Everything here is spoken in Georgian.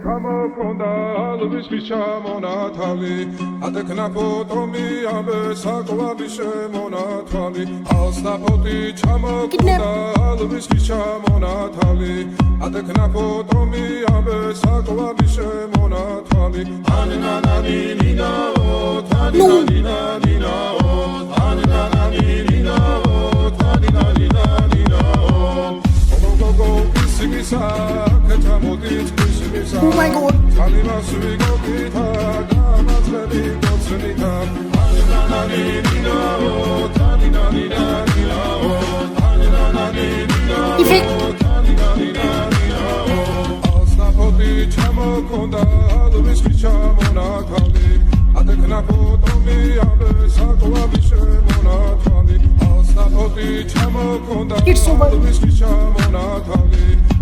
ჩამოქონდა ალვისის ჩამონათალი ატეკნა ფოტომი ამბე საკვები შემონათალი ალსნაფოტი ჩამოქონდა ალვისის ჩამონათალი ატეკნა ფოტომი ამბე საკვები შემონათალი ანინანანინინაო თანინანინანინაო ანინანანინინაო თანინანინანინაო ოგოგოგო ისიმისა Oh my god! It's so bad.